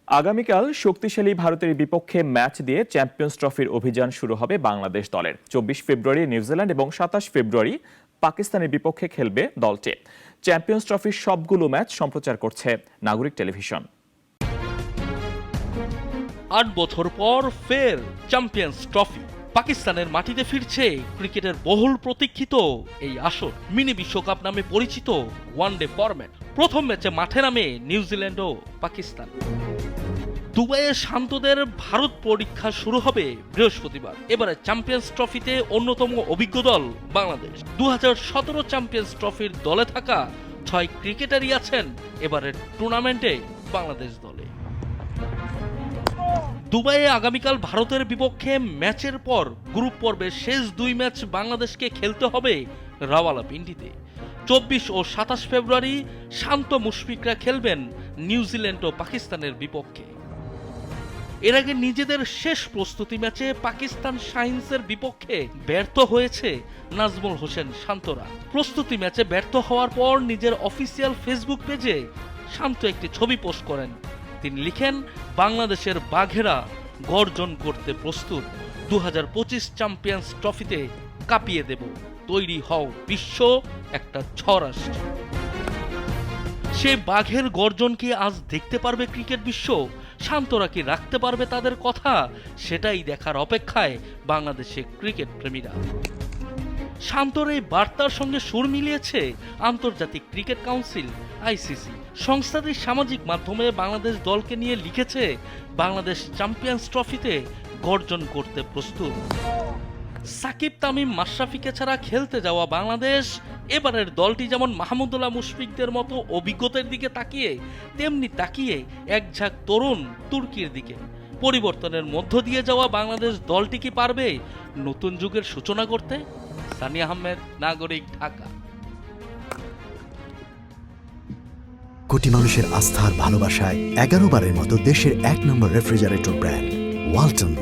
আগামীকাল শক্তিশালী ভারতের বিপক্ষে ম্যাচ দিয়ে চ্যাম্পিয়ন্স ট্রফির অভিযান শুরু হবে বাংলাদেশ দলের। 24 ফেব্রুয়ারি নিউজিল্যান্ড এবং 27 ফেব্রুয়ারি পাকিস্তানের বিপক্ষে খেলবে দলটি। চ্যাম্পিয়ন্স ট্রফির সবগুলো ম্যাচ সম্প্রচার করছে নাগরিক টেলিভিশন। ৮ বছর পর ফের চ্যাম্পিয়ন্স ট্রফি। পাকিস্তানের মাটিতে ফিরছে ক্রিকেটের বহুল প্রতীক্ষিত এই আসর। মিনি বিশ্বকাপ নামে পরিচিত ওয়ানডে ফরম্যাট। প্রথম ম্যাচে মাঠে নামে নিউজিল্যান্ড ও পাকিস্তান। দুবাইয়ে শান্তদের ভারত পরীক্ষা শুরু হবে বৃহস্পতিবার। এবারে চ্যাম্পিয়ন্স ট্রফিতে অন্যতম অভিজ্ঞ দল বাংলাদেশ। 2017 চ্যাম্পিয়ন্স ট্রফির দলে থাকা 6 ক্রিকেটারই আছেন এবারের টুর্নামেন্টে বাংলাদেশ দলে। দুবাইয়ে আগামীকাল ভারতের বিপক্ষে ম্যাচের পর গ্রুপ পর্বের শেষ 2 ম্যাচ বাংলাদেশকে খেলতে হবে রাওয়ালপিন্ডিতে। 24 ও 27 ফেব্রুয়ারি শান্ত মুশফিকরা খেলবেন নিউজিল্যান্ড ও পাকিস্তানের বিপক্ষে। এর আগে নিজেদের শেষ প্রস্তুতি ম্যাচে পাকিস্তান শাহিনসের বিপক্ষে ব্যর্থ হয়েছে নাজমুল হোসেন শান্তরা। প্রস্তুতি ম্যাচে ব্যর্থ হওয়ার পর নিজের অফিসিয়াল ফেসবুক পেজে শান্ত একটি ছবি পোস্ট করেন। তিনি লিখেন, বাংলাদেশের বাঘেরা গর্জন করতে প্রস্তুত। 2025 চ্যাম্পিয়ন্স ট্রফিতে কাঁপিয়ে দেব। তৈরি হও বিশ্ব একটা ছড়াস্ট। সে বাঘের গর্জন কি আজ দেখতে পারবে ক্রিকেট বিশ্ব? শান্তরা কি রাখতে পারবে তাদের কথা? সেটাই দেখার অপেক্ষায় বাংলাদেশে ক্রিকেট প্রেমীরা। শান্তর এই বার্তার সঙ্গে সুর মিলিয়েছে আন্তর্জাতিক ক্রিকেট কাউন্সিল ICC। সংস্থাটি সামাজিক মাধ্যমে বাংলাদেশ দলকে নিয়ে লিখেছে, বাংলাদেশ চ্যাম্পিয়ন্স ট্রফিতে গর্জন করতে প্রস্তুত। সাকিব, তামিম, মাশরাফিকে ছাড়া খেলতে যাওয়া বাংলাদেশ এবারের দলটি যেমন মাহমুদুল্লাহ মুশফিকদের মতো অভিজ্ঞতার দিকে তাকিয়ে, তেমনি তাকিয়ে এক ঝাঁক তরুণ তুর্কির দিকে। পরিবর্তনের মধ্য দিয়ে যাওয়া বাংলাদেশ দলটি কি পারবে নতুন যুগের সূচনা করতে? সানি আহমেদ, নাগরিক, ঢাকা। কোটি মানুষের আস্থার ভালোবাসায় 11 বারের মতো দেশের 1 নম্বর রেফ্রিজারেটর ব্র্যান্ড ওয়ালটন।